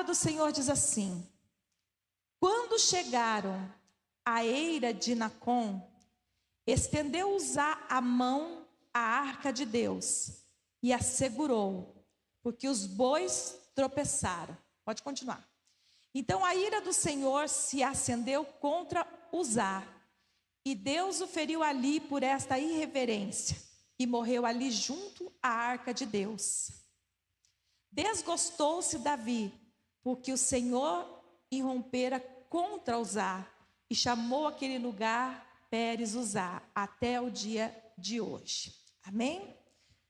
do Senhor diz assim: quando chegaram à eira de Nacon, estendeu Uzá a mão à arca de Deus e a segurou, porque os bois tropeçaram. Pode continuar. Então a ira do Senhor se acendeu contra Uzá, e Deus o feriu ali por esta irreverência, e morreu ali junto à arca de Deus. Desgostou-se Davi, porque o Senhor irrompera contra Uzá, e chamou aquele lugar Pérez Uzá, até o dia de hoje. Amém?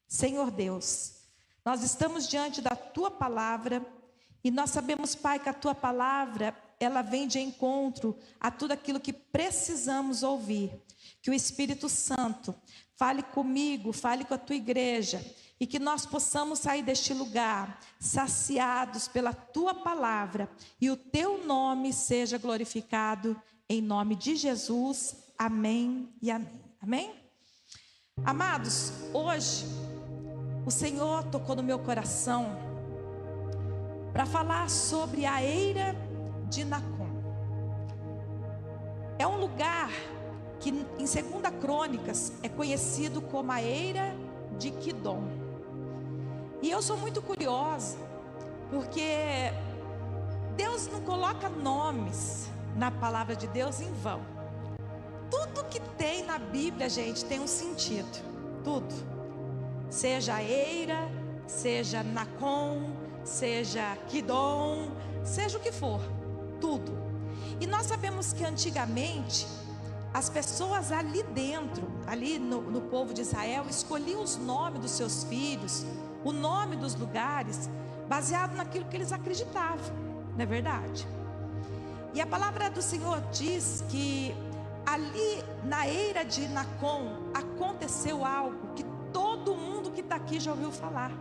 Senhor Deus, nós estamos diante da Tua palavra, e nós sabemos, Pai, que a Tua palavra, ela vem de encontro a tudo aquilo que precisamos ouvir. Que o Espírito Santo fale comigo, fale com a Tua igreja, e que nós possamos sair deste lugar saciados pela Tua palavra, e o Teu nome seja glorificado, em nome de Jesus. Amém e amém. Amém? Amados, hoje o Senhor tocou no meu coração para falar sobre a eira de Nacon. É um lugar que em 2 Crônicas é conhecido como a eira de Quidom. E eu sou muito curiosa, porque Deus não coloca nomes na palavra de Deus em vão. Tudo que tem na Bíblia, gente, tem um sentido. Tudo. Seja a eira, seja Nacon, seja Quidom, seja o que for. Tudo. E nós sabemos que antigamente as pessoas ali dentro, ali no povo de Israel, escolhiam os nomes dos seus filhos, o nome dos lugares, baseado naquilo que eles acreditavam, não é verdade? E a palavra do Senhor diz que ali na eira de Nacon aconteceu algo que todo mundo que está aqui já ouviu falar,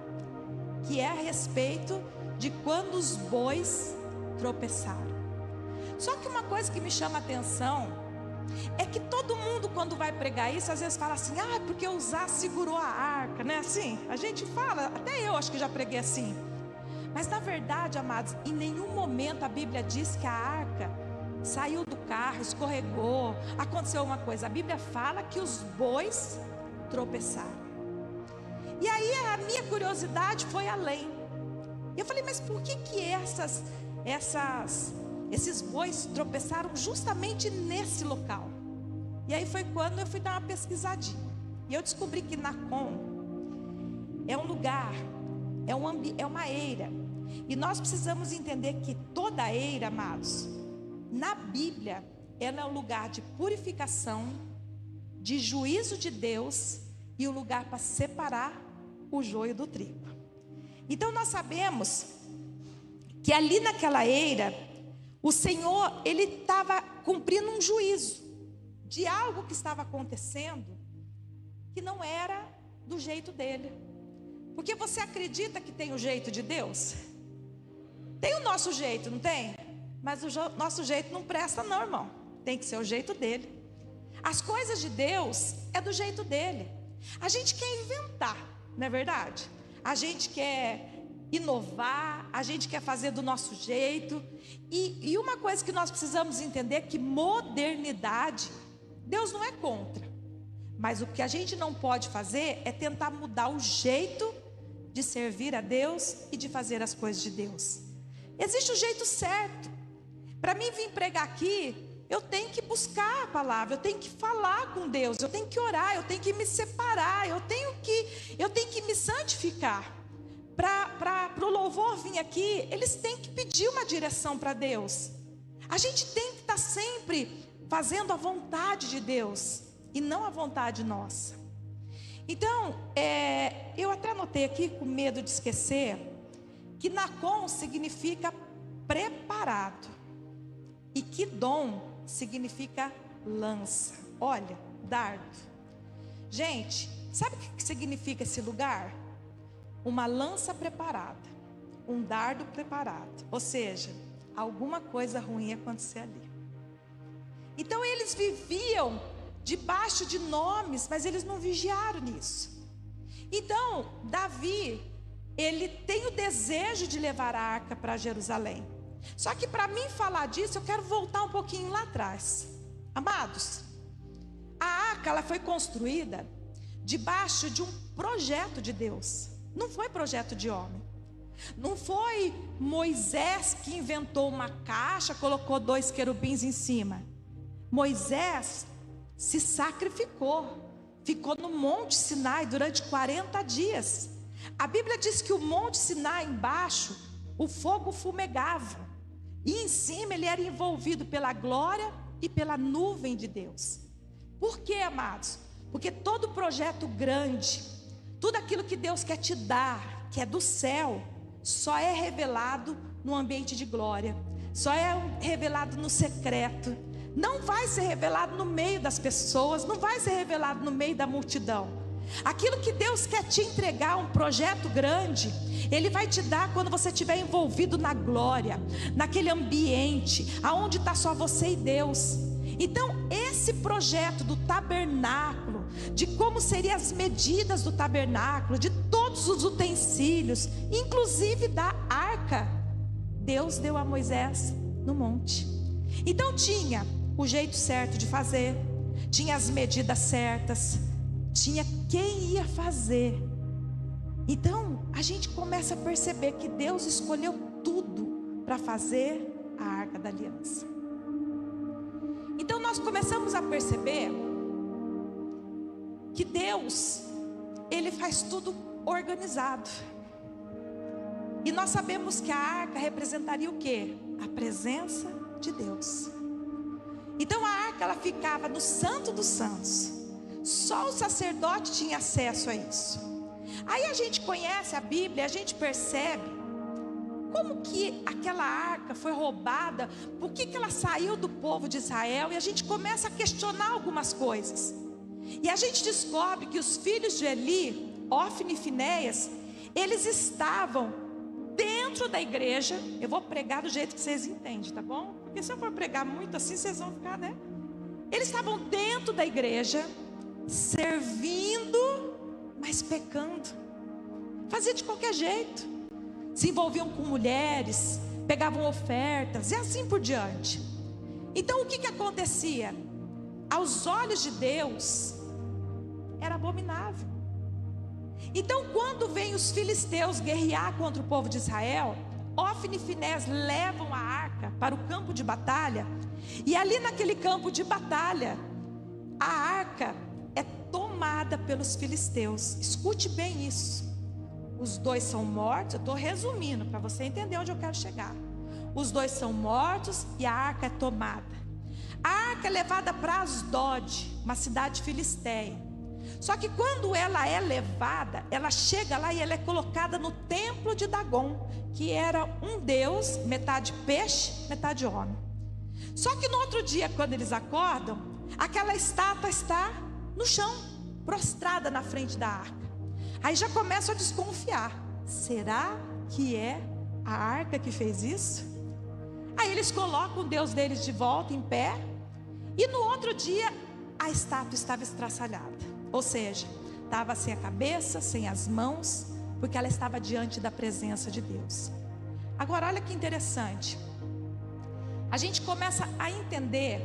que é a respeito de quando os bois tropeçaram. Só que uma coisa que me chama a atenção é que todo mundo, quando vai pregar isso, às vezes fala assim: ah, porque Uzá segurou a arca, né? Assim, a gente fala, até eu acho que já preguei assim. Mas na verdade, amados, em nenhum momento a Bíblia diz que a arca saiu do carro, escorregou, aconteceu alguma coisa. A Bíblia fala que os bois tropeçaram. E aí a minha curiosidade foi além. Eu falei: mas por que esses bois tropeçaram justamente nesse local? E aí foi quando eu fui dar uma pesquisadinha, e eu descobri que Nacon é um lugar, é uma eira. E nós precisamos entender que toda eira, amados, na Bíblia, ela é um lugar de purificação, de juízo de Deus, e um lugar para separar o joio do trigo. Então nós sabemos que ali naquela eira, o Senhor, Ele estava cumprindo um juízo de algo que estava acontecendo, que não era do jeito dele. Porque você acredita que tem o jeito de Deus? Tem o nosso jeito, não tem? Mas o nosso jeito não presta não, irmão. Tem que ser o jeito dele. As coisas de Deus é do jeito dele. A gente quer inventar, não é verdade? A gente quer inovar, a gente quer fazer do nosso jeito. E uma coisa que nós precisamos entender é que modernidade, Deus não é contra. Mas o que a gente não pode fazer é tentar mudar o jeito de servir a Deus e de fazer as coisas de Deus. Existe o jeito certo. Para mim vir pregar aqui, eu tenho que buscar a palavra, eu tenho que falar com Deus, eu tenho que orar, eu tenho que me separar, eu tenho que me santificar. Para o louvor vir aqui, eles têm que pedir uma direção para Deus. A gente tem que estar sempre fazendo a vontade de Deus e não a vontade nossa. Então, eu até anotei aqui, com medo de esquecer, que Nacon significa preparado e Quidom significa lança. Olha, dardo. Gente, sabe o que significa esse lugar? Uma lança preparada, um dardo preparado. Ou seja, alguma coisa ruim ia acontecer ali. Então eles viviam debaixo de nomes, mas eles não vigiaram nisso. Então Davi, ele tem o desejo de levar a arca para Jerusalém. Só que para mim falar disso, eu quero voltar um pouquinho lá atrás. Amados, a arca ela foi construída debaixo de um projeto de Deus. Não foi projeto de homem. Não foi Moisés que inventou uma caixa, colocou 2 querubins em cima. Moisés se sacrificou, ficou no Monte Sinai durante 40 dias. A Bíblia diz que o Monte Sinai embaixo, o fogo fumegava, e em cima ele era envolvido pela glória e pela nuvem de Deus. Por quê, amados? Porque todo projeto grande, tudo aquilo que Deus quer te dar, que é do céu, só é revelado no ambiente de glória, só é revelado no secreto. Não vai ser revelado no meio das pessoas, não vai ser revelado no meio da multidão. Aquilo que Deus quer te entregar, um projeto grande, Ele vai te dar quando você estiver envolvido na glória, naquele ambiente, aonde está só você e Deus. Então esse projeto do tabernáculo, de como seriam as medidas do tabernáculo, de todos os utensílios, inclusive da arca, Deus deu a Moisés no monte. Então tinha o jeito certo de fazer, tinha as medidas certas, tinha quem ia fazer. Então a gente começa a perceber que Deus escolheu tudo para fazer a arca da aliança. Então nós começamos a perceber que Deus, Ele faz tudo organizado. E nós sabemos que a arca representaria o quê? A presença de Deus. Então a arca ela ficava no Santo dos Santos. Só o sacerdote tinha acesso a isso. Aí a gente conhece a Bíblia, a gente percebe como que aquela arca foi roubada, por que ela saiu do povo de Israel, e a gente começa a questionar algumas coisas. E a gente descobre que os filhos de Eli, Ofni e Finéias, eles estavam dentro da igreja. Eu vou pregar do jeito que vocês entendem, tá bom? Porque se eu for pregar muito assim, vocês vão ficar, né? Eles estavam dentro da igreja, servindo, mas pecando. Fazia de qualquer jeito. Se envolviam com mulheres, pegavam ofertas e assim por diante. Então o que acontecia? Aos olhos de Deus era abominável. Então quando vem os filisteus guerrear contra o povo de Israel, Ofni e Finéias levam a arca para o campo de batalha. E ali naquele campo de batalha, a arca é tomada pelos filisteus. Escute bem isso. Os dois são mortos. Eu estou resumindo para você entender onde eu quero chegar. Os dois são mortos e a arca é tomada. A arca é levada para Asdod, uma cidade filisteia. Só que quando ela é levada, ela chega lá e ela é colocada no templo de Dagon, que era um deus, metade peixe, metade homem. Só que no outro dia, quando eles acordam, aquela estátua está no chão, prostrada na frente da arca. Aí já começam a desconfiar. Será que é a arca que fez isso? Aí eles colocam o Deus deles de volta em pé. E no outro dia a estátua estava estraçalhada. Ou seja, estava sem a cabeça, sem as mãos, porque ela estava diante da presença de Deus. Agora olha que interessante. A gente começa a entender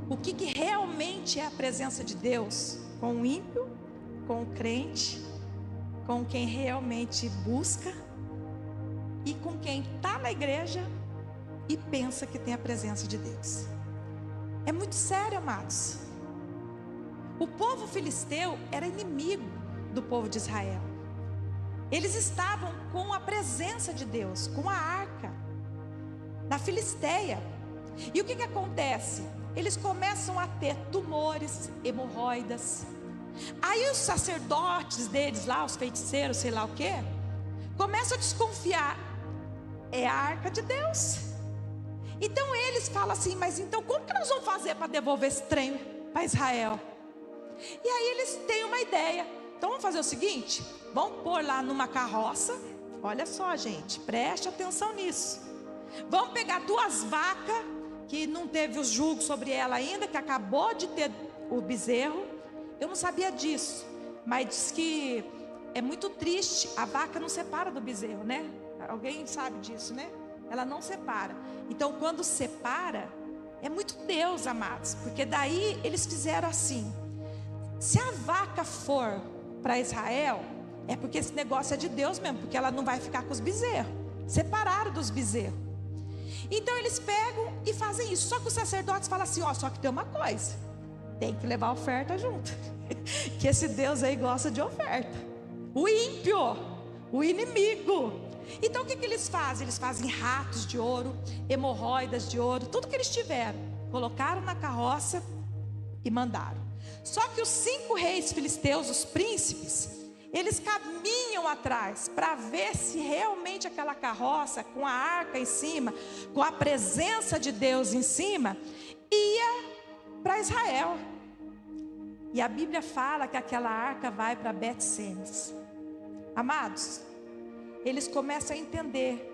o que realmente é a presença de Deus com o ímpio, com o crente, com quem realmente busca e com quem está na igreja e pensa que tem a presença de Deus. É muito sério, amados. O povo filisteu era inimigo do povo de Israel. Eles estavam com a presença de Deus, com a arca, na Filisteia. E o que acontece? Eles começam a ter tumores, hemorroidas. Aí os sacerdotes deles lá, os feiticeiros, sei lá o que, começam a desconfiar. É a arca de Deus. Então eles falam assim, mas então como que nós vamos fazer para devolver esse trem para Israel? E aí eles têm uma ideia. Então vamos fazer o seguinte, vamos pôr lá numa carroça. Olha só, gente, preste atenção nisso. Vamos pegar 2 vacas, que não teve os julgos sobre ela ainda, que acabou de ter o bezerro. Eu não sabia disso, mas diz que é muito triste, a vaca não separa do bezerro, né? Alguém sabe disso, né? Ela não separa. Então quando separa, é muito Deus, amados, porque daí eles fizeram assim: se a vaca for para Israel, é porque esse negócio é de Deus mesmo, porque ela não vai ficar com os bezerros. Separaram dos bezerros. Então eles pegam e fazem isso. Só que os sacerdotes falam assim: ó, só que tem uma coisa, tem que levar a oferta junto, que esse Deus aí gosta de oferta. O ímpio, o inimigo. Então o que eles fazem? Eles fazem ratos de ouro, hemorroidas de ouro, tudo que eles tiveram, colocaram na carroça e mandaram. Só que os 5 reis filisteus, os príncipes, eles caminham atrás para ver se realmente aquela carroça com a arca em cima, com a presença de Deus em cima, ia para Israel. E a Bíblia fala que aquela arca vai para Bet-Semes. Amados, eles começam a entender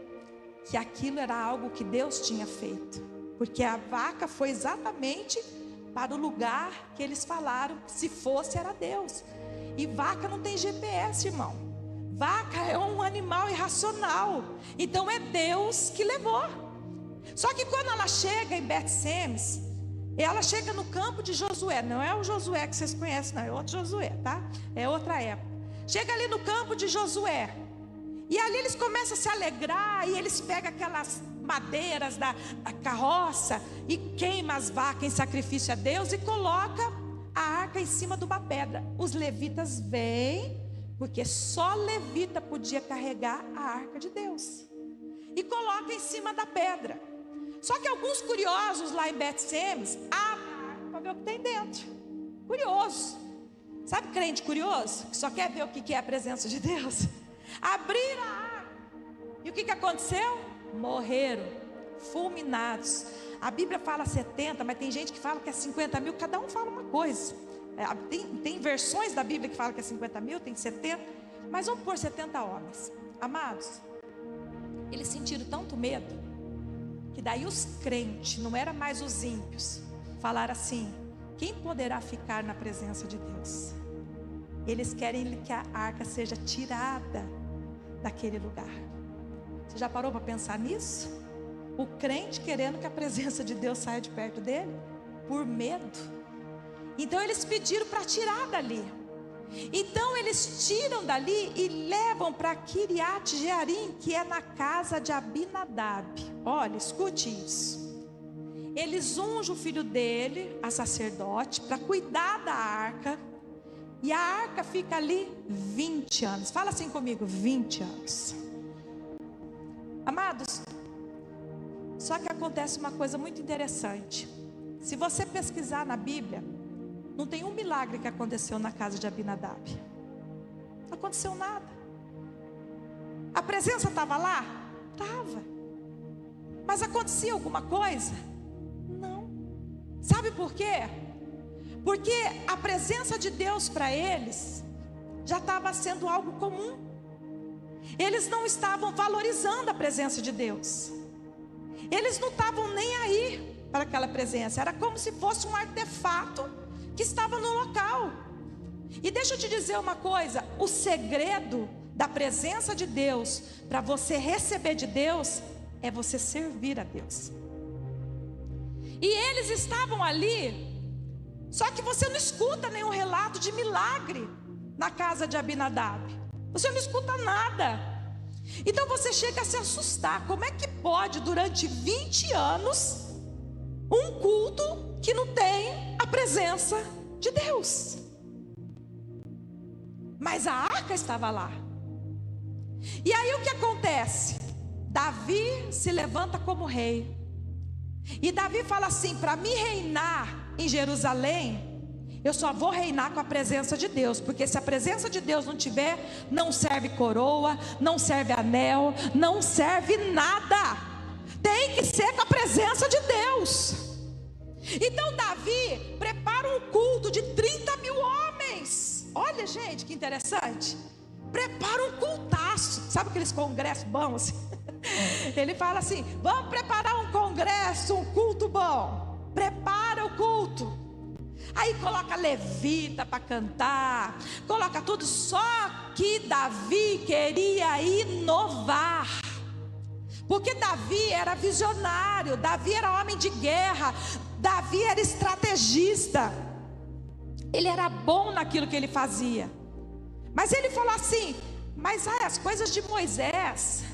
que aquilo era algo que Deus tinha feito, porque a vaca foi exatamente para o lugar que eles falaram, se fosse era Deus. E vaca não tem GPS, irmão. Vaca é um animal irracional, então é Deus que levou. Só que quando ela chega em Bet-Semes, ela chega no campo de Josué. Não é o Josué que vocês conhecem, não, é outro Josué, tá? É outra época. Chega ali no campo de Josué, e ali eles começam a se alegrar, e eles pegam aquelas madeiras da carroça e queimam as vacas em sacrifício a Deus e coloca a arca em cima de uma pedra. Os levitas vêm, porque só levita podia carregar a arca de Deus, e coloca em cima da pedra. Só que alguns curiosos lá em Bet-Semes abrem a arca para ver o que tem dentro. Curioso. Sabe crente curioso? Que só quer ver o que é a presença de Deus? Abriram a arca. E o que aconteceu? Morreram, fulminados. A Bíblia fala 70, mas tem gente que fala que é 50 mil. Cada um fala uma coisa. Tem versões da Bíblia que falam que é 50 mil, tem 70. Mas vamos pôr 70 homens. Amados, eles sentiram tanto medo, que daí os crentes, não era mais os ímpios, falaram assim: quem poderá ficar na presença de Deus? Eles querem que a arca seja tirada daquele lugar. Você já parou para pensar nisso? O crente querendo que a presença de Deus saia de perto dele, por medo. Então eles pediram para tirar dali. Então eles tiram dali e levam para Kiriat Jearim, que é na casa de Abinadab. Olha, escute isso. Eles ungem o filho dele, a sacerdote, para cuidar da arca. E a arca fica ali 20 anos. Fala assim comigo: 20 anos. Amados, só que acontece uma coisa muito interessante. Se você pesquisar na Bíblia, não tem um milagre que aconteceu na casa de Abinadab. Não aconteceu nada. A presença estava lá? Estava. Mas acontecia alguma coisa? Não. Sabe por quê? Porque a presença de Deus para eles já estava sendo algo comum. Eles não estavam valorizando a presença de Deus. Eles não estavam nem aí para aquela presença. Era como se fosse um artefato que estava no local. E deixa eu te dizer uma coisa: o segredo da presença de Deus, para você receber de Deus, é você servir a Deus. E eles estavam ali, só que você não escuta nenhum relato de milagre na casa de Abinadab. Você não escuta nada. Então você chega a se assustar. Como é que pode, durante 20 anos, um culto que não tem a presença de Deus? Mas a arca estava lá. E aí o que acontece? Davi se levanta como rei. E Davi fala assim: para mim reinar em Jerusalém, eu só vou reinar com a presença de Deus. Porque se a presença de Deus não tiver, não serve coroa, não serve anel, não serve nada. Tem que ser com a presença de Deus. Então Davi prepara um culto de 30 mil homens. Olha, gente, que interessante. Prepara um cultaço. Sabe aqueles congressos bons assim? Ele fala assim: vamos preparar um congresso, um culto bom. Prepara o culto. Aí coloca levita para cantar, coloca tudo, só que Davi queria inovar. Porque Davi era visionário, Davi era homem de guerra, Davi era estrategista. Ele era bom naquilo que ele fazia. Mas ele falou assim: mas as coisas de Moisés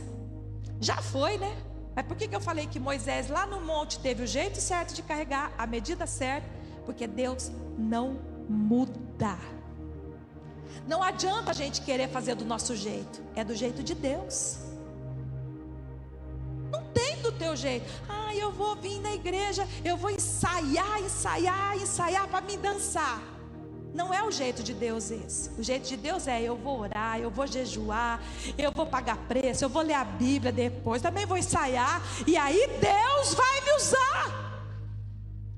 já foi, né? Mas por que eu falei que Moisés lá no monte teve o jeito certo de carregar, a medida certa? Porque Deus não muda. Não adianta a gente querer fazer do nosso jeito, é do jeito de Deus. Não tem do teu jeito. Eu vou vir na igreja, eu vou ensaiar para me dançar. Não é o jeito de Deus esse. O jeito de Deus é: eu vou orar, eu vou jejuar, eu vou pagar preço, eu vou ler a Bíblia depois, também vou ensaiar, e aí Deus vai me usar.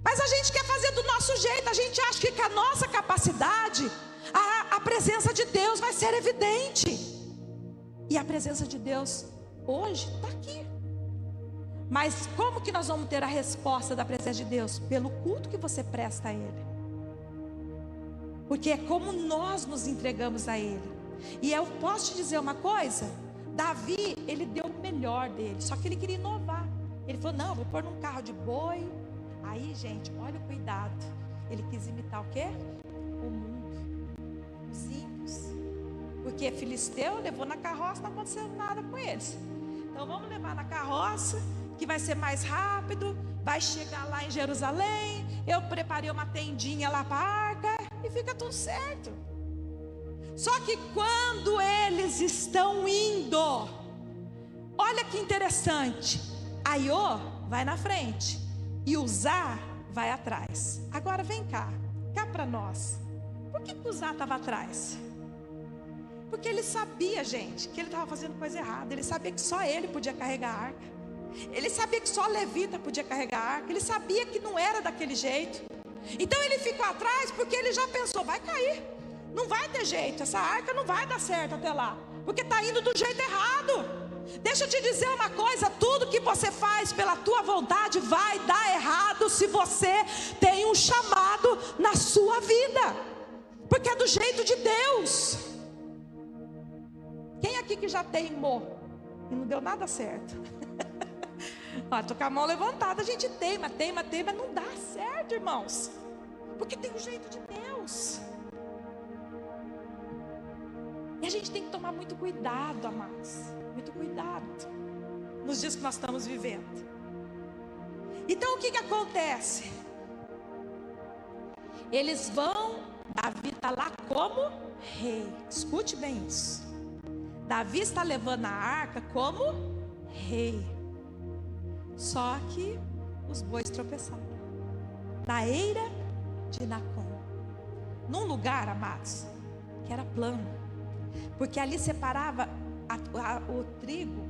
Mas a gente quer fazer do nosso jeito, a gente acha que com a nossa capacidade a presença de Deus vai ser evidente. E a presença de Deus hoje está aqui. Mas como que nós vamos ter a resposta da presença de Deus? Pelo culto que você presta a Ele. Porque é como nós nos entregamos a Ele. E eu posso te dizer uma coisa: Davi, ele deu o melhor dele, só que ele queria inovar. Ele falou: não, vou pôr num carro de boi. Aí, gente, olha o cuidado. Ele quis imitar o quê? O mundo, os ímpios. Porque filisteu levou na carroça, não aconteceu nada com eles. Então vamos levar na carroça, que vai ser mais rápido, vai chegar lá em Jerusalém. Eu preparei uma tendinha lá para a arca e fica tudo certo. Só que quando eles estão indo, olha que interessante, Aiô vai na frente e Uzá vai atrás. Agora vem cá para nós. Por que Uzá estava atrás? Porque ele sabia, gente, que ele estava fazendo coisa errada. Ele sabia que só ele podia carregar a arca. Ele sabia que só levita podia carregar a arca. Ele sabia que não era daquele jeito. Então ele ficou atrás porque ele já pensou: vai cair, não vai ter jeito, essa arca não vai dar certo até lá, porque está indo do jeito errado. Deixa eu te dizer uma coisa: tudo que você faz pela tua vontade vai dar errado se você tem um chamado na sua vida, porque é do jeito de Deus. Quem aqui que já teimou e não deu nada certo? Estou com a mão levantada. A gente teima, não dá certo, irmãos, porque tem o jeito de Deus. E a gente tem que tomar muito cuidado, amados, muito cuidado nos dias que nós estamos vivendo. Então o que acontece? Eles vão, Davi está lá como rei. Escute bem isso. Davi está levando a arca como rei. Só que os bois tropeçaram na eira de Nacon, num lugar, amados, que era plano, porque ali separava o trigo.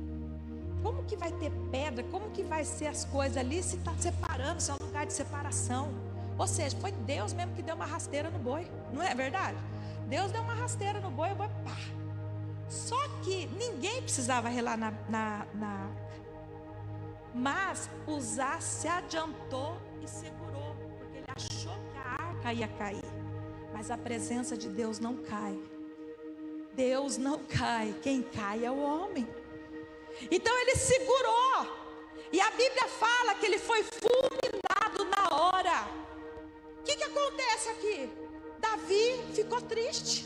Como que vai ter pedra? Como que vai ser as coisas ali se está separando, se é um lugar de separação? Ou seja, foi Deus mesmo que deu uma rasteira no boi, não é verdade? Deus deu uma rasteira no boi, o boi pá. Só que ninguém precisava relar mas Uzá se adiantou e segurou, porque ele achou que a arca ia cair. Mas a presença de Deus não cai. Deus não cai, quem cai é o homem. Então ele segurou, e a Bíblia fala que ele foi fulminado na hora. O que acontece aqui? Davi ficou triste,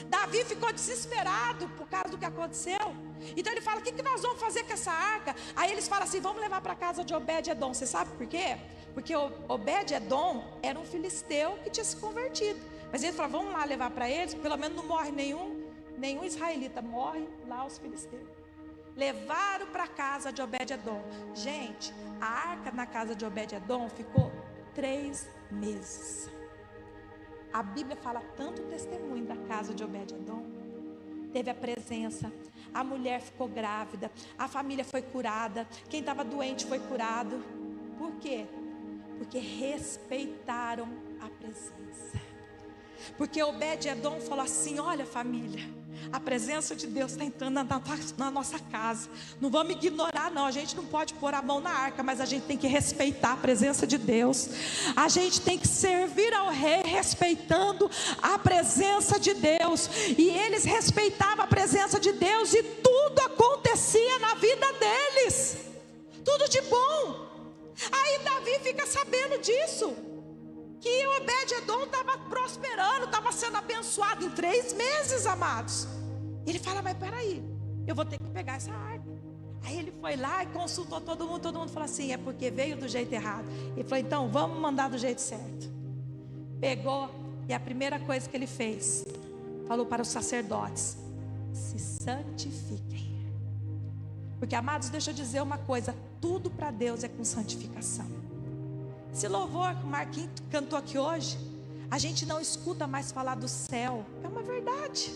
Davi ficou desesperado por causa do que aconteceu. Então ele fala: o que nós vamos fazer com essa arca? Aí eles falam assim: vamos levar para a casa de Obed-edom. Você sabe por quê? Porque Obed-edom era um filisteu que tinha se convertido. Mas eles falaram: vamos lá levar para eles, pelo menos não morre nenhum israelita, morre lá os filisteus. Levaram para a casa de Obed-edom. Gente, a arca na casa de Obed-edom ficou 3 meses. A Bíblia fala tanto testemunho da casa de Obed-edom. Teve a presença, a mulher ficou grávida, a família foi curada, quem estava doente foi curado. Por quê? Porque respeitaram a presença. Porque Obed-edom falou assim: olha, família, A presença de Deus está entrando na nossa casa. Não vamos ignorar não, a gente não pode pôr a mão na arca, mas a gente tem que respeitar a presença de Deus. A gente tem que servir ao rei respeitando a presença de Deus. E eles respeitavam a presença de Deus, e tudo acontecia na vida deles, tudo de bom. Aí Davi fica sabendo disso, que Obed-edom estava prosperando, estava sendo abençoado em 3 meses, amados. Ele fala, mas peraí, eu vou ter que pegar essa arca. Aí ele foi lá e consultou todo mundo falou assim, é porque veio do jeito errado. Ele falou, então vamos mandar do jeito certo. Pegou, e a primeira coisa que ele fez, falou para os sacerdotes, se santifiquem. Porque, amados, deixa eu dizer uma coisa, tudo para Deus é com santificação. Esse louvor que o Marquinhos cantou aqui hoje, a gente não escuta mais falar do céu, é uma verdade.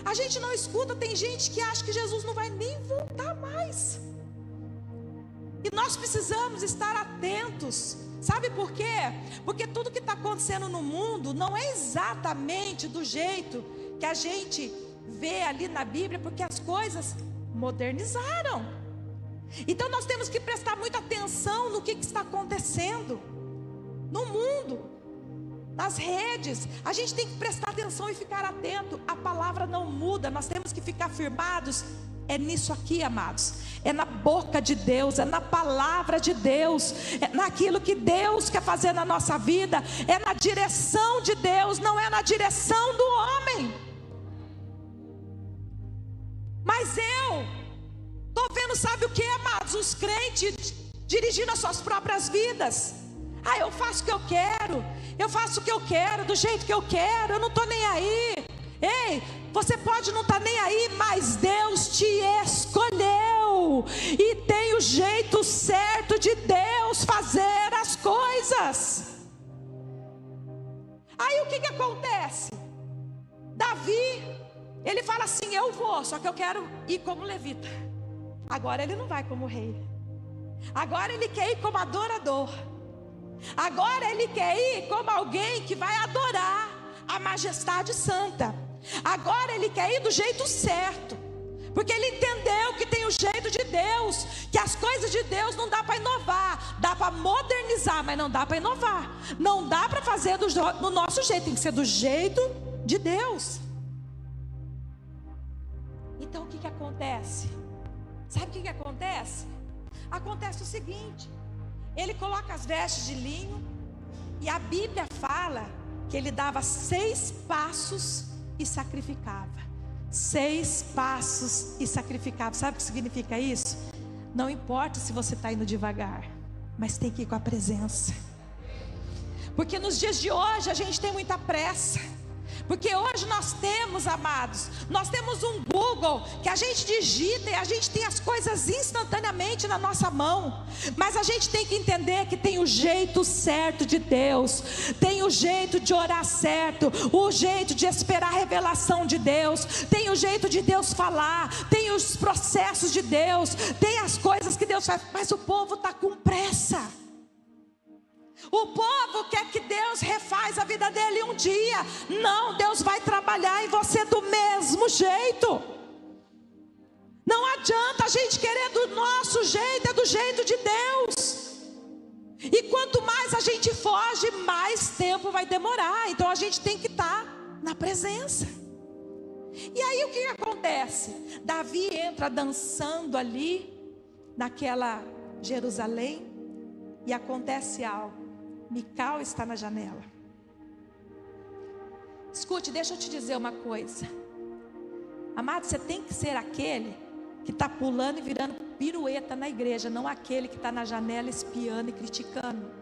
A gente não escuta, tem gente que acha que Jesus não vai nem voltar mais. E nós precisamos estar atentos. Sabe por quê? Porque tudo que está acontecendo no mundo não é exatamente do jeito que a gente vê ali na Bíblia, porque as coisas modernizaram. Então nós temos que prestar muita atenção no que está acontecendo no mundo, nas redes. A gente tem que prestar atenção e ficar atento. A palavra não muda, nós temos que ficar firmados. É nisso aqui, amados, é na boca de Deus, é na palavra de Deus, é naquilo que Deus quer fazer na nossa vida, é na direção de Deus, não é na direção do homem. Mas eu estou vendo, sabe o que, amados? Os crentes dirigindo as suas próprias vidas. Eu faço o que eu quero, eu faço o que eu quero, do jeito que eu quero, eu não estou nem aí. Ei, você pode não estar nem aí, mas Deus te escolheu, e tem o jeito certo de Deus fazer as coisas. Aí o que acontece? Davi, ele fala assim, eu vou, só que eu quero ir como levita. Agora ele não vai como rei, agora ele quer ir como adorador. Agora ele quer ir como alguém que vai adorar a majestade santa. Agora ele quer ir do jeito certo, porque ele entendeu que tem o jeito de Deus, que as coisas de Deus não dá para inovar, dá para modernizar, mas não dá para inovar, não dá para fazer do nosso jeito, tem que ser do jeito de Deus. Então o que acontece? Sabe o que acontece? Acontece o seguinte, ele coloca as vestes de linho, e a Bíblia fala que ele dava 6 passos e sacrificava. 6 passos e sacrificava. Sabe o que significa isso? Não importa se você está indo devagar, mas tem que ir com a presença. Porque nos dias de hoje a gente tem muita pressa. Porque hoje nós temos, amados, nós temos um Google que a gente digita e a gente tem as coisas instantaneamente na nossa mão. Mas a gente tem que entender que tem o jeito certo de Deus, tem o jeito de orar certo, o jeito de esperar a revelação de Deus, tem o jeito de Deus falar, tem os processos de Deus, tem as coisas que Deus faz. Mas o povo está com pressa. O povo quer que Deus refaz a vida dele um dia. Não, Deus vai trabalhar em você do mesmo jeito. Não adianta a gente querer do nosso jeito, é do jeito de Deus. E quanto mais a gente foge, mais tempo vai demorar. Então a gente tem que estar na presença. E aí o que acontece? Davi entra dançando ali naquela Jerusalém, e acontece algo. Mical está na janela. Escute, deixa eu te dizer uma coisa, amado, você tem que ser aquele que está pulando e virando pirueta na igreja, não aquele que está na janela espiando e criticando.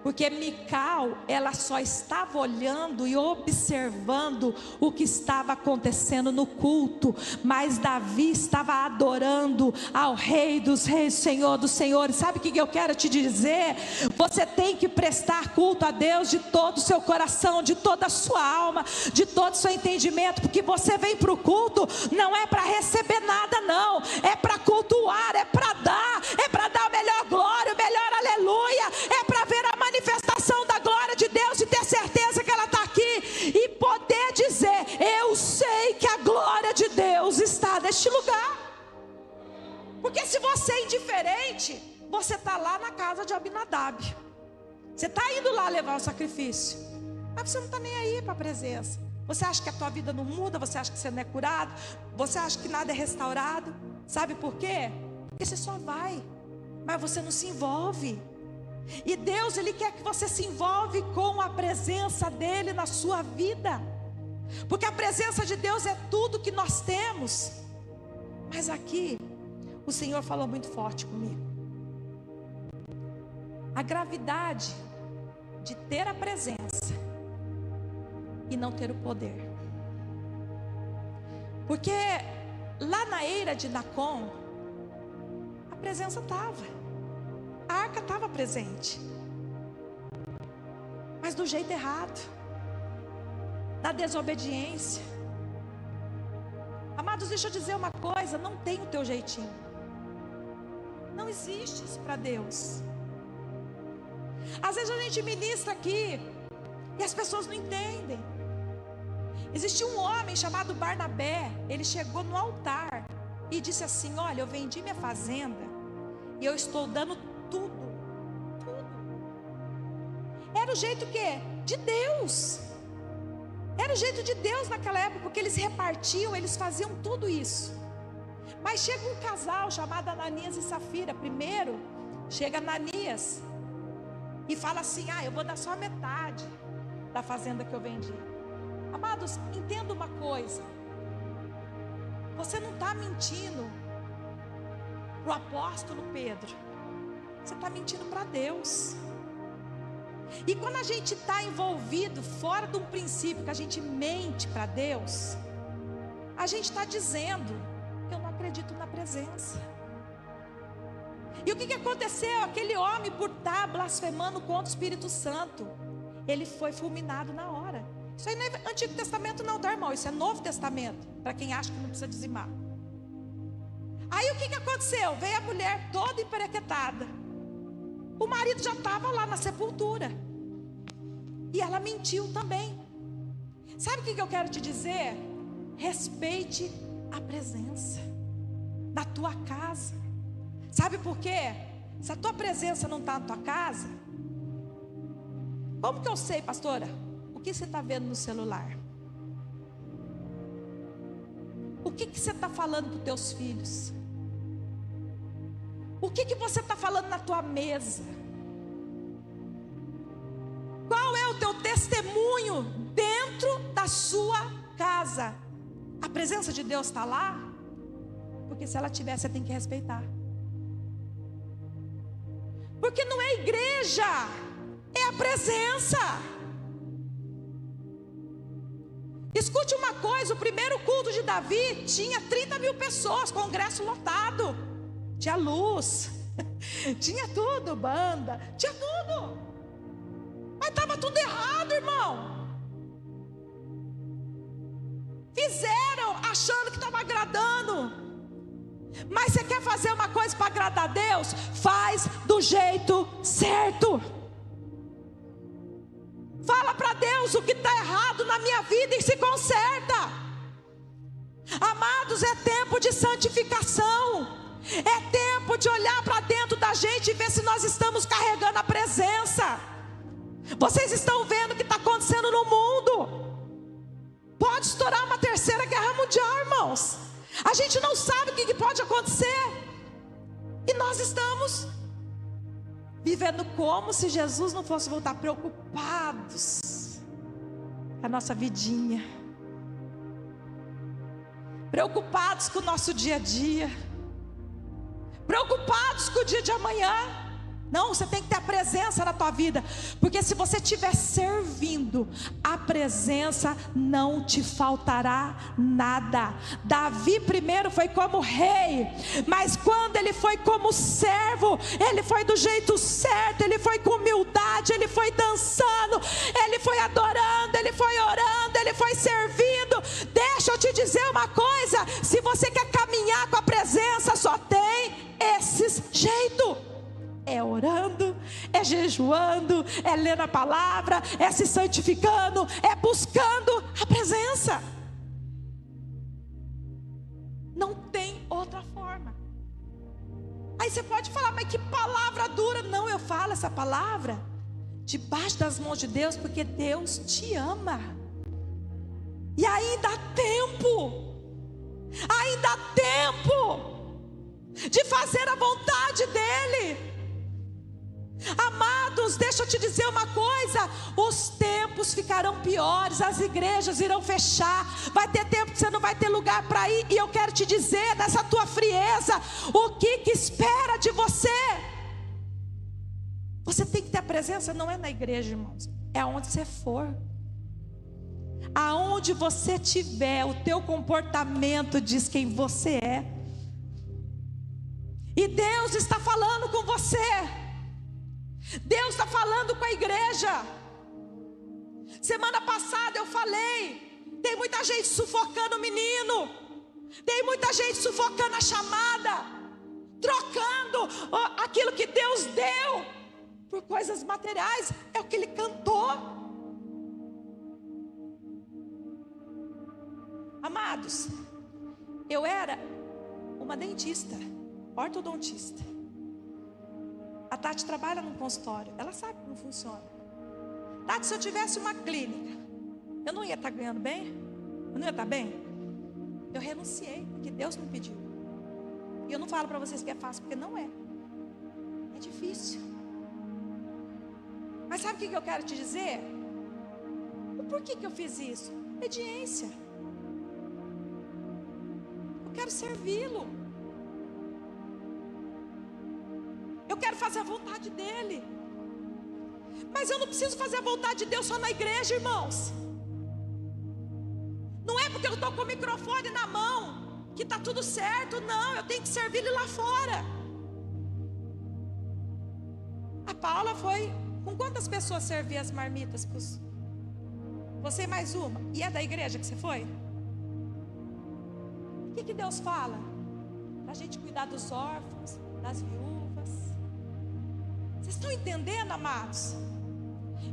Porque Mical, ela só estava olhando e observando o que estava acontecendo no culto, mas Davi estava adorando ao Rei dos Reis, Senhor dos Senhores. Sabe o que eu quero te dizer? Você tem que prestar culto a Deus de todo o seu coração, de toda a sua alma, de todo o seu entendimento, porque você vem para o culto, não é para receber nada não, é para cultuar, é para dar a melhor glória, o melhor aleluia, é para ver a manifestação da glória de Deus e ter certeza que ela está aqui e poder dizer, eu sei que a repente, você está lá na casa de Abinadab. Você está indo lá levar o sacrifício, mas você não está nem aí para a presença. Você acha que a tua vida não muda, você acha que você não é curado, você acha que nada é restaurado. Sabe por quê? Porque você só vai, mas você não se envolve. E Deus, Ele quer que você se envolve com a presença dEle na sua vida, porque a presença de Deus é tudo que nós temos. Mas aqui, o Senhor falou muito forte comigo. A gravidade de ter a presença e não ter o poder. Porque lá na eira de Nacon, a presença estava, a arca estava presente, mas do jeito errado, na desobediência. Amados, deixa eu dizer uma coisa: não tem o teu jeitinho, não existe isso para Deus. Às vezes a gente ministra aqui e as pessoas não entendem. Existia um homem chamado Barnabé. Ele chegou no altar e disse assim: olha, eu vendi minha fazenda e eu estou dando tudo. Era o jeito que? De Deus. Era o jeito de Deus naquela época, porque eles repartiam, eles faziam tudo isso. Mas chega um casal chamado Ananias e Safira. Primeiro chega Ananias e fala assim: eu vou dar só a metade da fazenda que eu vendi. Amados, entenda uma coisa: você não está mentindo para o apóstolo Pedro, você está mentindo para Deus. E quando a gente está envolvido fora de um princípio, que a gente mente para Deus, a gente está dizendo: eu não acredito na presença. E o que aconteceu? Aquele homem, por estar blasfemando contra o Espírito Santo, ele foi fulminado na hora. Isso aí não é Antigo Testamento não, tá, irmão? Isso é Novo Testamento, para quem acha que não precisa dizimar. Aí o que aconteceu? Veio a mulher toda emperequetada. O marido já estava lá na sepultura, e ela mentiu também. Sabe o que eu quero te dizer? Respeite a presença na tua casa. Sabe por quê? Se a tua presença não está na tua casa, como que eu sei, pastora? O que você está vendo no celular? O que você está falando para os teus filhos? O que você está falando na tua mesa? Qual é o teu testemunho dentro da sua casa? A presença de Deus está lá? Porque se ela tiver, você tem que respeitar. Porque não é igreja, é a presença. Escute uma coisa: o primeiro culto de Davi tinha 30 mil pessoas, congresso lotado, tinha luz, tinha tudo, banda, tinha tudo, mas estava tudo errado, irmão. Fizeram achando que estava agradando. Mas você quer fazer uma coisa para agradar a Deus? Faz do jeito certo. Fala para Deus o que está errado na minha vida e se conserta. Amados, é tempo de santificação. É tempo de olhar para dentro da gente e ver se nós estamos carregando a presença. Vocês estão vendo o que está acontecendo no mundo? Pode estourar uma terceira guerra mundial, irmãos. A gente não sabe o que pode acontecer, e nós estamos vivendo como se Jesus não fosse voltar, preocupados com a nossa vidinha, preocupados com o nosso dia a dia, preocupados com o dia de amanhã. Não, você tem que ter a presença na tua vida, porque se você estiver servindo, a presença não te faltará nada. Davi primeiro foi como rei, mas quando ele foi como servo, ele foi do jeito certo, ele foi com humildade, ele foi dançando, ele foi adorando, ele foi orando, ele foi servindo. Deixa eu te dizer uma coisa: se você quer caminhar com a presença, só tem esse jeito. É orando, é jejuando, é lendo a palavra, é se santificando, é buscando a presença. Não tem outra forma. Aí você pode falar: mas que palavra dura. Não, eu falo essa palavra debaixo das mãos de Deus, porque Deus te ama. E ainda há tempo de fazer a vontade dEle. Amados, deixa eu te dizer uma coisa: os tempos ficarão piores, as igrejas irão fechar, vai ter tempo que você não vai ter lugar para ir. E eu quero te dizer, nessa tua frieza, o que espera de você? Você tem que ter a presença, não é na igreja, irmãos, é aonde você for. Aonde você estiver, o teu comportamento diz quem você é. E Deus está falando com você. Deus está falando com a igreja. Semana passada eu falei, tem muita gente sufocando o menino, tem muita gente sufocando a chamada, trocando aquilo que Deus deu por coisas materiais. É o que ele cantou. Amados, eu era uma dentista, ortodontista. A Tati trabalha num consultório, ela sabe como funciona. Tati, se eu tivesse uma clínica, eu não ia estar ganhando bem? Eu não ia estar bem? Eu renunciei, porque Deus me pediu. E eu não falo para vocês que é fácil, porque não é. É difícil. Mas sabe o que eu quero te dizer? Por que eu fiz isso? Obediência. Eu quero servi-lo. Eu quero fazer a vontade dEle. Mas eu não preciso fazer a vontade de Deus só na igreja, irmãos. Não é porque eu estou com o microfone na mão que está tudo certo. Não, eu tenho que servir Ele lá fora. A Paula foi... Com quantas pessoas servia as marmitas? Você e mais uma. E é da igreja que você foi? O que Deus fala? Para a gente cuidar dos órfãos, das viúvas. Vocês estão entendendo, amados?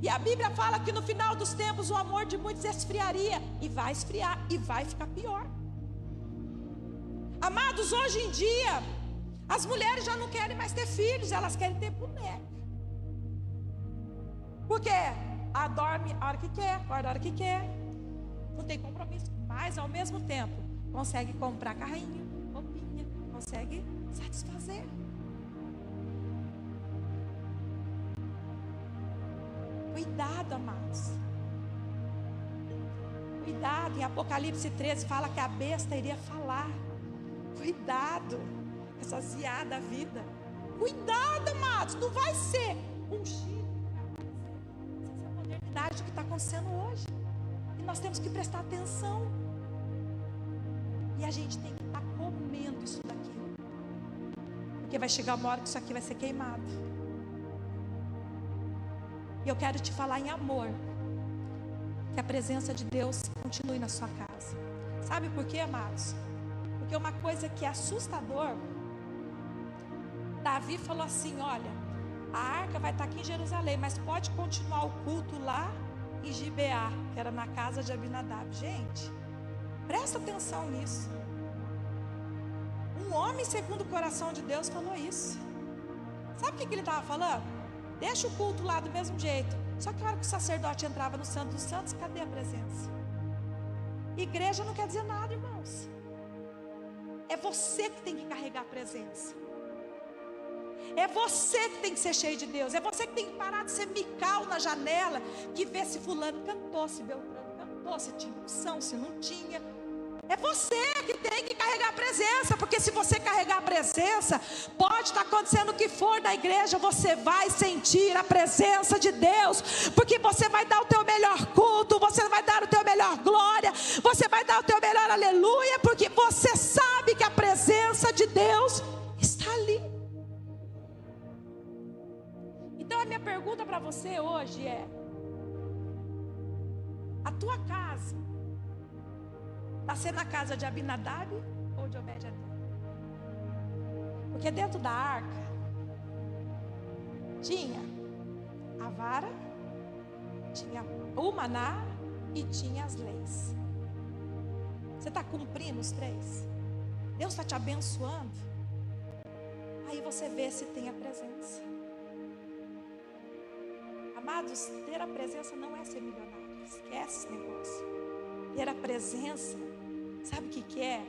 E a Bíblia fala que no final dos tempos o amor de muitos esfriaria. E vai esfriar, e vai ficar pior. Amados, hoje em dia as mulheres já não querem mais ter filhos, elas querem ter boneca. Por quê? Dorme a hora que quer, acorda a hora que quer, não tem compromisso. Mas ao mesmo tempo consegue comprar carrinho, roupinha, consegue satisfazer. Cuidado, amados. Cuidado. Em Apocalipse 13 fala que a besta iria falar. Cuidado. Essa ziada da vida. Cuidado, amados. Não vai ser um X. Essa é a modernidade do que está acontecendo hoje. E nós temos que prestar atenção. E a gente tem que estar comendo isso daqui. Porque vai chegar uma hora que isso aqui vai ser queimado. E eu quero te falar em amor, que a presença de Deus continue na sua casa. Sabe por quê, amados? Porque uma coisa que é assustador, Davi falou assim: olha, a arca vai estar aqui em Jerusalém, mas pode continuar o culto lá em Gibeá, que era na casa de Abinadab. Gente, presta atenção nisso. Um homem segundo o coração de Deus falou isso. Sabe o que ele estava falando? Deixa o culto lá do mesmo jeito. Só que a hora que o sacerdote entrava no Santo dos Santos, cadê a presença? Igreja não quer dizer nada, irmãos. É você que tem que carregar a presença. É você que tem que ser cheio de Deus. É você que tem que parar de ser Mical na janela, que vê se fulano cantou, se Beltrano cantou, se tinha unção, se não tinha. É você que tem que carregar a presença. Porque se você carregar a presença, pode estar acontecendo o que for na igreja, você vai sentir a presença de Deus. Porque você vai dar o teu melhor culto, você vai dar o teu melhor glória, você vai dar o teu melhor aleluia, porque você sabe que a presença de Deus está ali. Então a minha pergunta para você hoje é: a tua casa está sendo a casa de Abinadab ou de Obed-Edom? Porque dentro da arca tinha a vara, tinha o maná e tinha as leis. Você está cumprindo os três? Deus está te abençoando? Aí você vê se tem a presença. Amados, ter a presença não é ser milionário. Esquece esse negócio. Ter a presença, sabe o que é?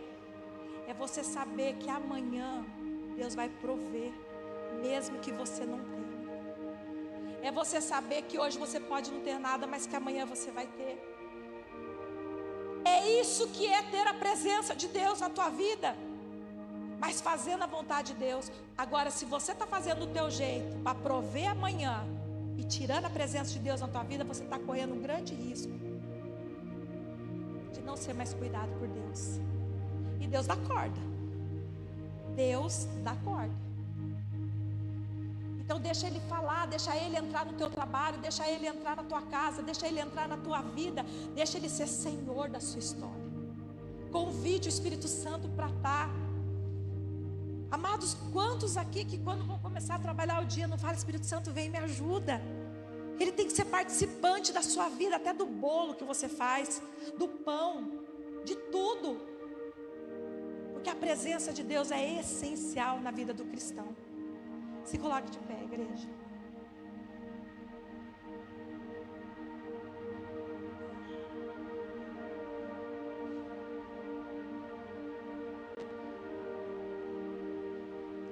É você saber que amanhã Deus vai prover, mesmo que você não tenha. É você saber que hoje você pode não ter nada, mas que amanhã você vai ter. É isso que é ter a presença de Deus na tua vida. Mas fazendo a vontade de Deus. Agora, se você está fazendo do teu jeito para prover amanhã e tirando a presença de Deus na tua vida, você está correndo um grande risco de não ser mais cuidado por Deus. E Deus dá corda. Deus dá corda. Então deixa Ele falar, deixa Ele entrar no teu trabalho, deixa Ele entrar na tua casa, deixa Ele entrar na tua vida, deixa Ele ser Senhor da sua história. Convide o Espírito Santo para estar. Amados, quantos aqui que quando vão começar a trabalhar o dia não falam, Espírito Santo vem e me ajuda. Ele tem que ser participante da sua vida, até do bolo que você faz, do pão, de tudo. Porque a presença de Deus é essencial na vida do cristão. Se coloque de pé, igreja.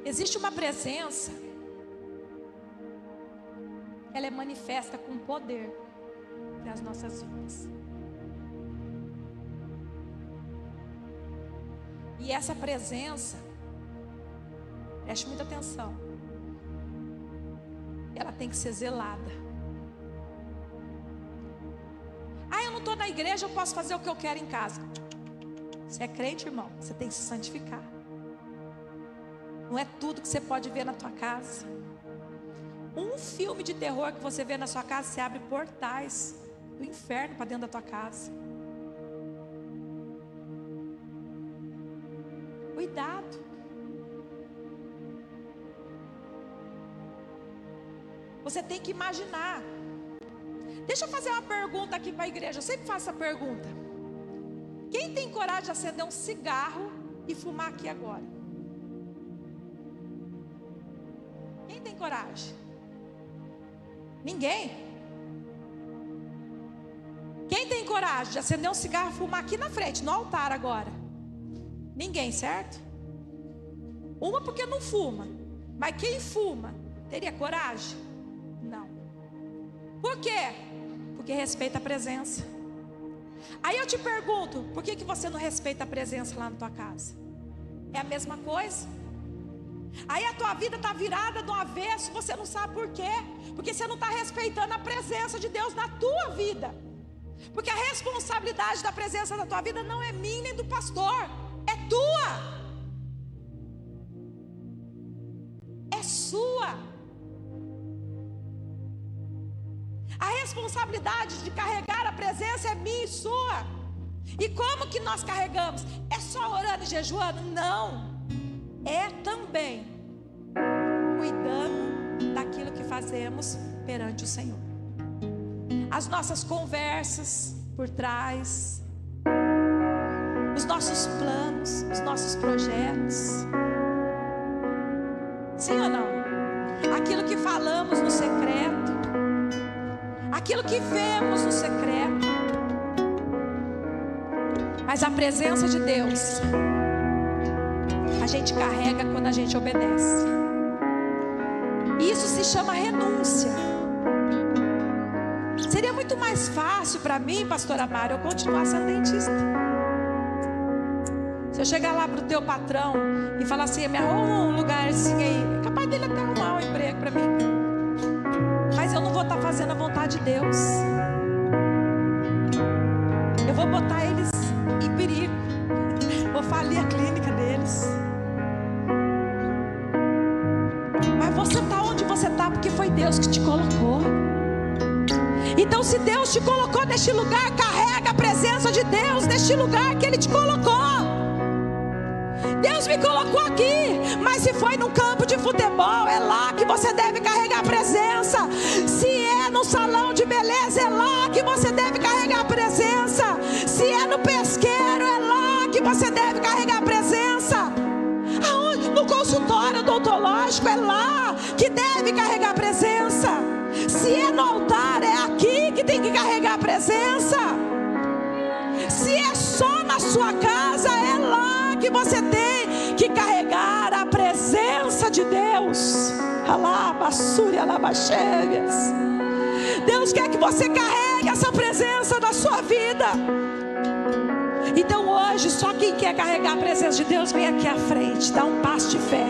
Existe uma presença, ela é manifesta com poder nas nossas vidas. E essa presença, preste muita atenção, ela tem que ser zelada. Ah, eu não estou na igreja, eu posso fazer o que eu quero em casa. Você é crente, irmão, você tem que se santificar. Não é tudo que você pode ver na tua casa. Um filme de terror que você vê na sua casa, você abre portais do inferno para dentro da tua casa. Cuidado. Você tem que imaginar. Deixa eu fazer uma pergunta aqui para a igreja. Eu sempre faço essa pergunta. Quem tem coragem de acender um cigarro e fumar aqui agora? Quem tem coragem? Ninguém. Quem tem coragem de acender um cigarro e fumar aqui na frente, no altar agora? Ninguém, certo? Uma porque não fuma. Mas quem fuma, teria coragem? Não. Por quê? Porque respeita a presença. Aí eu te pergunto, por que você não respeita a presença lá na tua casa? É a mesma coisa? Aí a tua vida está virada do avesso, você não sabe por quê? Porque você não está respeitando a presença de Deus na tua vida. Porque a responsabilidade da presença da tua vida não é minha nem do pastor, é tua. É sua. A responsabilidade de carregar a presença é minha e sua. E como que nós carregamos? É só orando e jejuando? Não. É também cuidando daquilo que fazemos perante o Senhor. As nossas conversas por trás, os nossos planos, os nossos projetos. Sim ou não? Aquilo que falamos no secreto, aquilo que vemos no secreto. Mas a presença de Deus a gente carrega quando a gente obedece. Isso se chama renúncia. Seria muito mais fácil para mim, pastora Mara, eu continuar sendo dentista. Se eu chegar lá pro teu patrão e falar assim, me arruma um lugar assim aí, é capaz dele até arrumar um emprego para mim. Mas eu não vou estar fazendo a vontade de Deus. Eu vou botar eles em perigo. Vou falir a clínica deles. Mas você está onde você está porque foi Deus que te colocou. Então se Deus te colocou neste lugar, carrega a presença de Deus neste lugar que Ele te colocou. Deus me colocou aqui, mas se foi num campo de futebol, é lá que você deve carregar a presença. Se é no salão de beleza, é lá que você deve carregar a presença. Se é no pesqueiro, é lá que você deve carregar a presença. Aonde? No consultório odontológico. lógico, é lá que deve carregar a presença. Se é no altar, é aqui que tem que carregar a presença. Se é só na sua casa, é lá que você tem que carregar a presença de Deus. Deus quer que você carregue essa presença na sua vida. Então hoje, só quem quer carregar a presença de Deus, vem aqui à frente, dá um passo de fé.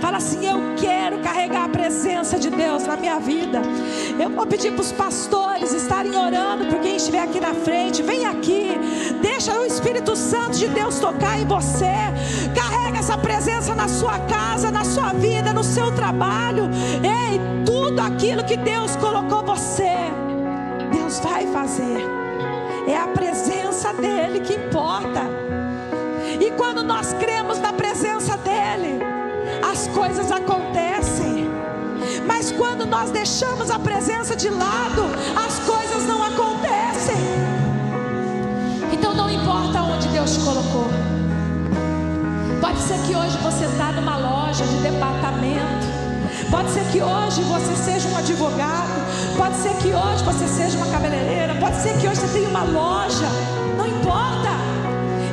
Fala assim: eu quero carregar a presença de Deus na minha vida. Eu vou pedir para os pastores estarem orando por quem estiver aqui na frente. Vem aqui, deixa o Espírito Santo de Deus tocar em você. Carrega essa presença na sua casa, na sua vida, no seu trabalho. Ei, tudo aquilo que Deus colocou você, Deus vai fazer. É a presença dEle que importa. E quando nós cremos na presença dEle, as coisas acontecem. Mas quando nós deixamos a presença de lado, as coisas não acontecem. Então não importa onde Deus te colocou. Pode ser que hoje você está numa loja de departamento. Pode ser que hoje você seja um advogado. Pode ser que hoje você seja uma cabeleireira. Pode ser que hoje você tenha uma loja. Não importa.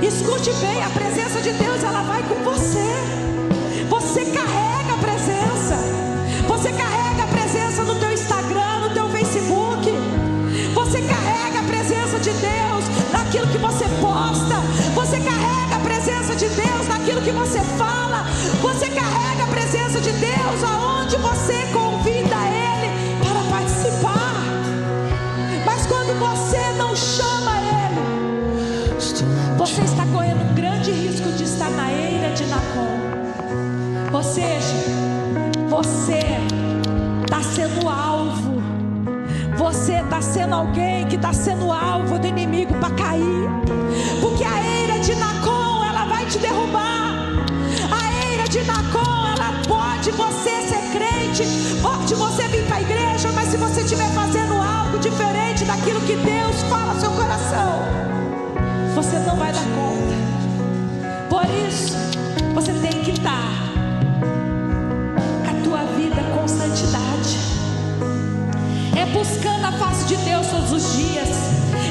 Escute bem, a presença de Deus, ela vai com você. Você carrega a presença. Você carrega a presença no teu Instagram, no teu Facebook. Você carrega a presença de Deus naquilo que você posta. Você carrega a presença de Deus naquilo que você fala. Você carrega a presença de Deus aonde você convida Ele para participar. Mas quando você não chama Ele, você está correndo um grande risco de estar na eira de Nacon. Ou seja, você está sendo alvo. Você está sendo alguém que está sendo alvo do inimigo para cair. Porque a eira de Nacon, ela vai te derrubar. A eira de Nacon, ela pode você ser crente, pode você vir para a igreja, mas se você estiver fazendo algo diferente daquilo que Deus fala ao seu coração, você não vai dar conta. Por isso, você tem que estar com a tua vida com santidade. É buscando a face de Deus todos os dias.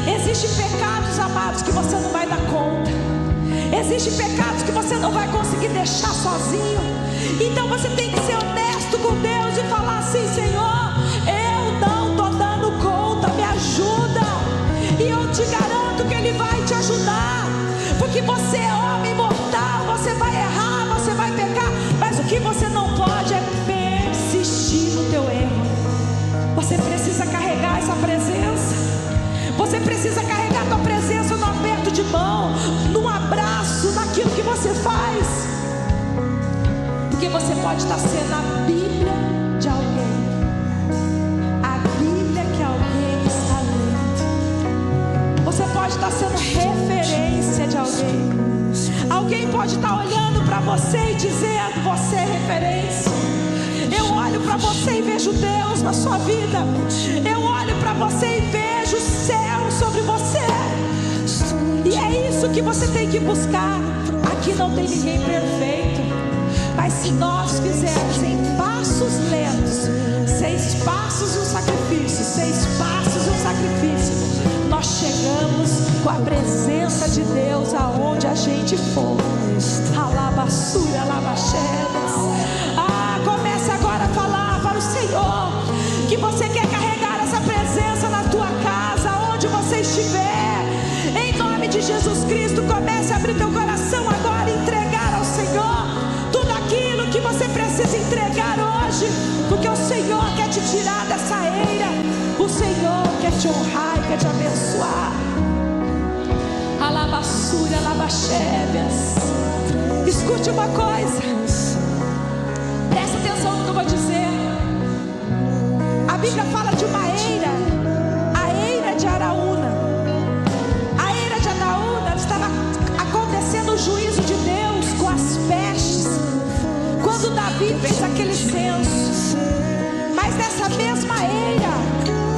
Existem pecados, amados, que você não vai dar conta. Existem pecados que você não vai conseguir deixar sozinho. Então você tem que ser honesto com Deus e falar assim: Senhor, eu não estou dando conta, me ajuda. E eu te garanto que Ele vai te ajudar. Porque você é homem mortal, você vai errar, você vai pecar. Mas o que você não pode é persistir no teu erro. Você precisa carregar essa presença. Você precisa carregar a tua presença no aperto de mão, no abraço, naquilo que você faz. Porque você pode estar sendo a Bíblia de alguém. A Bíblia que alguém está lendo. Você pode estar sendo referência de alguém. Alguém pode estar olhando para você e dizendo: você é referência. Eu olho para você e vejo Deus na sua vida. Eu olho para você e vejo o céu sobre você. E é isso que você tem que buscar. Aqui não tem ninguém perfeito. Mas se nós fizermos em passos lentos, 6 passos e um sacrifício, 6 passos e um sacrifício, nós chegamos com a presença de Deus aonde a gente for. Alabassura, alabaxedas. Comece agora a falar para o Senhor que você quer carregar essa presença na tua casa, onde você estiver. Em nome de Jesus Cristo, comece a abrir teu coração agora e entregar ao Senhor tudo aquilo que você precisa entregar hoje, porque o Senhor quer te tirar dessa eira. O Senhor quer te honrar e quer te abençoar. Alabassura, alabaxévias. Escute uma coisa. Presta atenção no que eu vou dizer. A Bíblia fala de uma eira, a eira de Araúna. A eira de Araúna estava acontecendo o juízo de Deus com as pestes, quando Davi fez aquele censo. Mas nessa mesma eira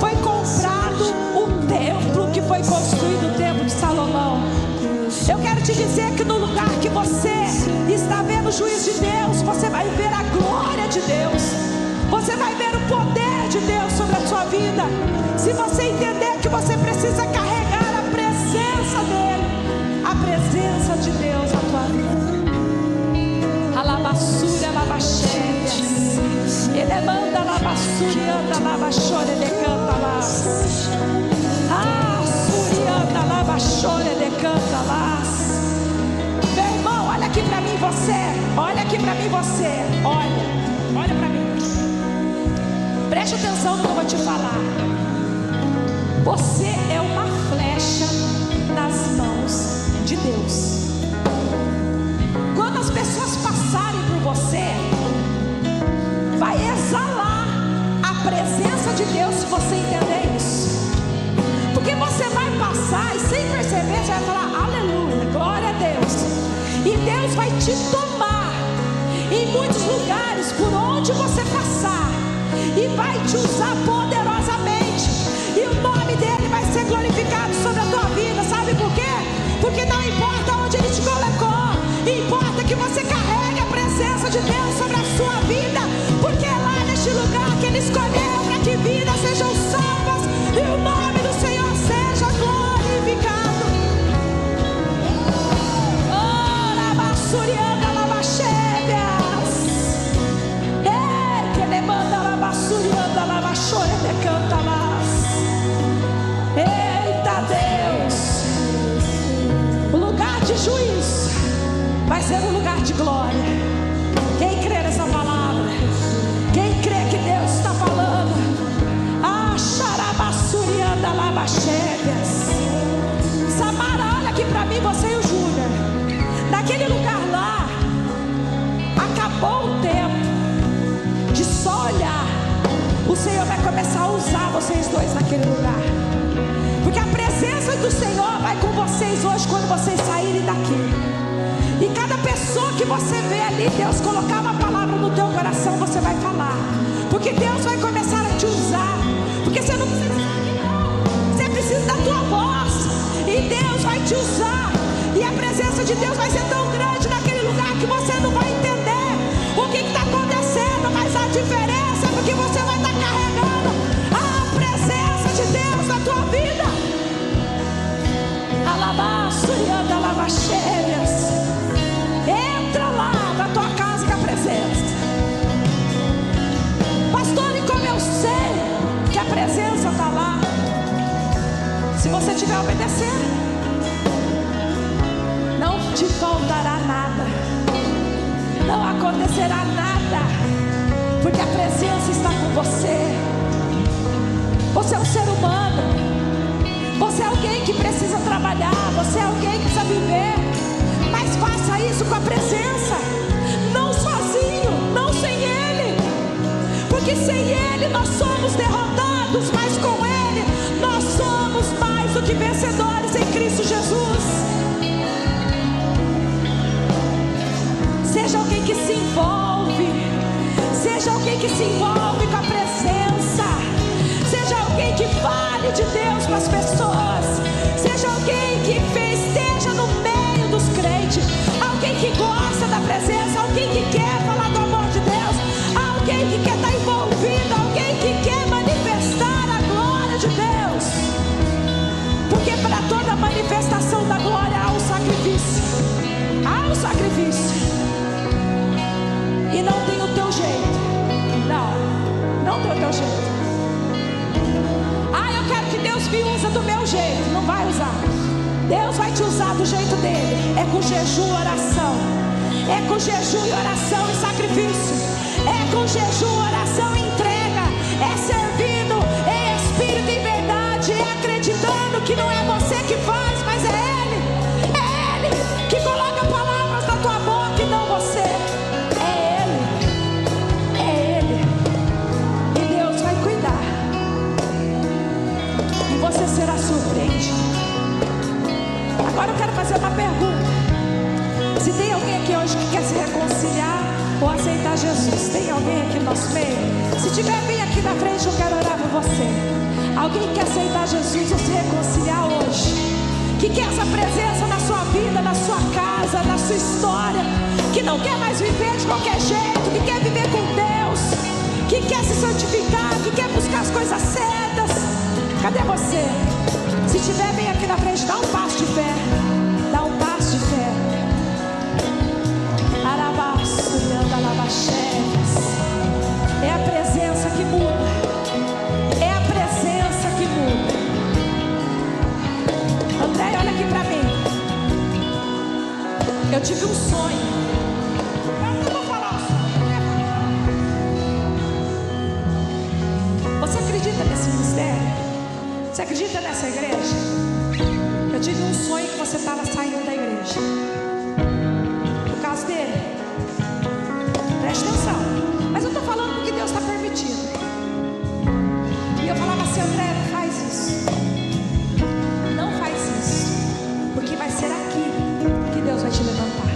foi comprado o templo que foi construído, o templo de Salomão. Eu quero te dizer que no lugar que você está vendo o juízo de Deus, você vai ver a glória de vida, se você entender que você precisa carregar a presença dele, a presença de Deus na tua vida. Alabassura, alabaxélias, ele manda alabassura, anda alabaxore, ele canta lá. Ah, surianda, alabaxore, ele canta lá. Meu irmão, olha aqui pra mim você, olha aqui pra mim você, olha pra mim. Preste atenção no que eu vou te falar. Você é uma flecha nas mãos de Deus. Quando as pessoas passarem por você, vai exalar a presença de Deus, se você entender isso. Porque você vai passar e sem perceber, você vai falar aleluia, glória a Deus. E Deus vai te tomar em muitos lugares por onde você passar, e vai te usar poderosamente, e o nome dele vai ser glorificado sobre a tua vida. Sabe por quê? Porque não importa onde ele te colocou, importa que você carregue a presença de Deus sobre a sua vida, porque é lá neste lugar que ele escolheu para que vidas sejam salvas e o nome do Senhor seja glorificado. Ora, bassurianda, labaxébias, que ele manda labassurianda, labaxore, decanta las. Eita Deus, o lugar de juízo vai ser um lugar de glória. Quem crê nessa palavra? Quem crê que Deus está falando? Ah, xarabassurianda, labaxébias. Samara, olha aqui para mim, você e o Júnior. Naquele lugar lá, acabou o tempo de só olhar. O Senhor vai começar a usar vocês dois naquele lugar, porque a presença do Senhor vai com vocês hoje quando vocês saírem daqui. E cada pessoa que você vê ali, Deus colocar uma palavra no teu coração, você vai falar. Porque Deus vai começar a te usar. Porque você não precisa aqui não. Você precisa da tua voz. E Deus vai te usar. E a presença de Deus vai ser tão grande naquele lugar que você não vai entender o que está acontecendo. Mas a diferença é porque você vai estar carregando a presença de Deus na tua vida. Alabaçurianda, alabaxélias. Entra lá na tua casa com a presença. Pastor, e como eu sei que a presença está lá? Se você estiver obedecendo, não te faltará nada, não acontecerá nada, porque a presença está com você. Você é um ser humano, você é alguém que precisa trabalhar, você é alguém que precisa viver. Mas faça isso com a presença, não sozinho, não sem Ele, porque sem Ele nós somos derrotados, mas com Ele nós somos mais do que vencedores em Cristo Jesus. Seja alguém que se envolve, seja alguém que se envolve com a presença, seja alguém que fale de Deus para as pessoas, seja alguém que esteja no meio dos crentes, alguém que gosta da presença, alguém que quer falar do amor de Deus, alguém que quer estar envolvido, alguém que quer manifestar a glória de Deus, porque para toda manifestação da glória há um sacrifício, e não tem o teu jeito, não tem o teu jeito. Eu quero que Deus me use do meu jeito. Não vai usar. Deus vai te usar do jeito dele. É com jejum e oração. É com jejum e oração e sacrifício. É com jejum, oração e entrega. É servindo em espírito e em verdade. É acreditando que não é você que faz, mas é Ele. É Ele que coloca palavras na tua boca e não você. É Ele. É Ele. E Deus vai cuidar. E você será surpreendido. Agora eu quero fazer uma pergunta. Se tem alguém aqui hoje que quer se reconciliar ou aceitar Jesus, tem alguém aqui no nosso meio? Se tiver, vem aqui na frente, eu quero orar por você. Alguém que quer aceitar Jesus ou se reconciliar hoje, que quer essa presença na sua vida, na sua casa, na sua história, que não quer mais viver de qualquer jeito, que quer viver com Deus, que quer se santificar, que quer buscar as coisas certas. Cadê você? Se tiver, vem aqui na frente, dá um passo de fé. Dá um passo de fé. É a presença que muda. É a presença que muda. André, olha aqui pra mim. Eu tive um sonho. Eu não vou falar o sonho. Você acredita nesse mistério? Você acredita nessa igreja? Eu tive um sonho que você estava saindo da igreja. Por causa dele. Preste atenção. Mas eu estou falando porque Deus está permitindo. E eu falava assim, André, não faz isso. Não faz isso. Porque vai ser aqui que Deus vai te levantar.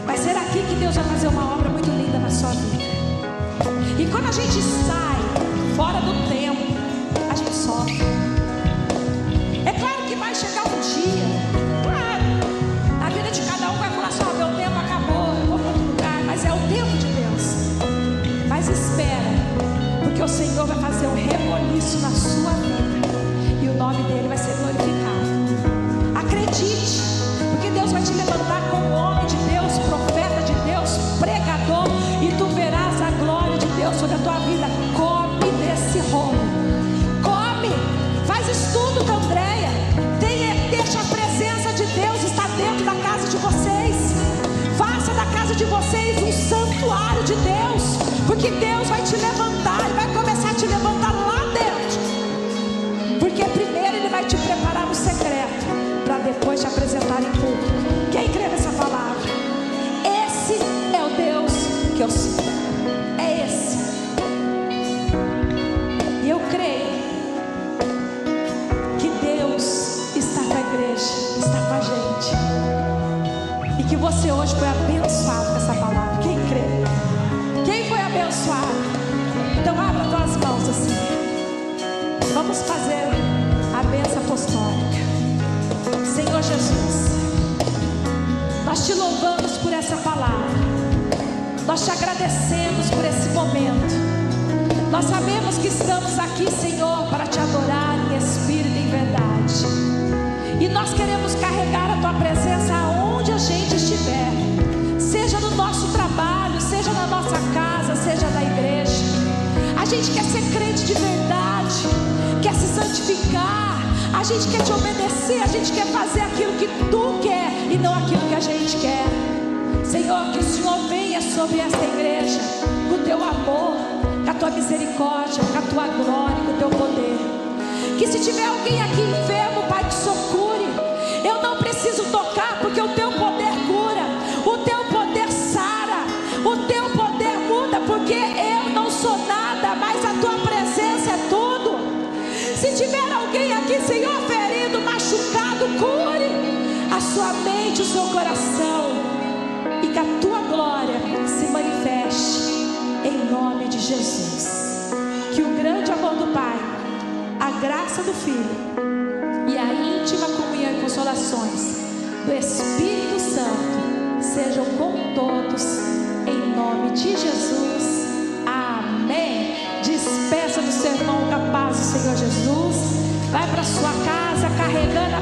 Vai ser aqui que Deus vai fazer uma obra muito linda na sua vida. E quando a gente sai fora do tempo, a gente sofre. É claro que vai chegar um dia, claro, a vida de cada um vai falar assim, meu tempo acabou, eu vou para outro lugar. Mas é o tempo de Deus. Mas espera, porque o Senhor vai fazer um reboliço na sua vida, e o nome dele vai ser glorificado. Acredite, porque Deus vai te levantar como homem de Deus, profeta de Deus, pregador, e tu verás a glória de Deus sobre a tua vida. Come desse rolo, come, faz estudo com a Andréia, deixa a presença de Deus estar dentro da casa de vocês. Faça da casa de vocês um santuário de Deus, porque Deus vai te levantar e vai começar a te levantar lá dentro. Porque primeiro Ele vai te preparar no secreto, para depois te apresentar em público. Quem crê nessa palavra? Esse é o Deus que eu sirvo. É esse. E eu creio que Deus está com a igreja, está com a gente. E que você hoje foi abençoado com essa palavra. Quem crê? Quem foi abençoado? Então abra tuas mãos assim. Vamos fazer a bênção apostólica. Senhor Jesus, nós te louvamos por essa palavra. Nós te agradecemos por esse momento. Nós sabemos que estamos aqui, Senhor, para te adorar em espírito e em verdade. E nós queremos carregar a tua presença aonde a gente estiver, seja no nosso trabalho, seja na nossa casa, seja na igreja. A gente quer ser crente de verdade, quer se santificar, a gente quer te obedecer, a gente quer fazer aquilo que tu quer e não aquilo que a gente quer. Senhor, que o Senhor venha sobre esta igreja com o teu amor, com a tua misericórdia, com a tua glória, com o teu poder. Que se tiver alguém aqui enfermo, Pai, que socure. Eu não preciso tocar, porque o teu poder cura, o teu poder sara, o teu poder muda, porque eu não sou nada, mas a tua presença é tudo. Se tiver alguém aqui, Senhor, ferido, machucado, cure a sua mente, o seu coração, e que a tua glória se manifeste em nome de Jesus. Que o grande amor do Pai, a graça do Filho e a íntima comunhão e consolações do Espírito Santo sejam com todos, em nome de Jesus. Amém. Despeça do seu irmão com a paz do Senhor Jesus. Vai para sua casa carregando a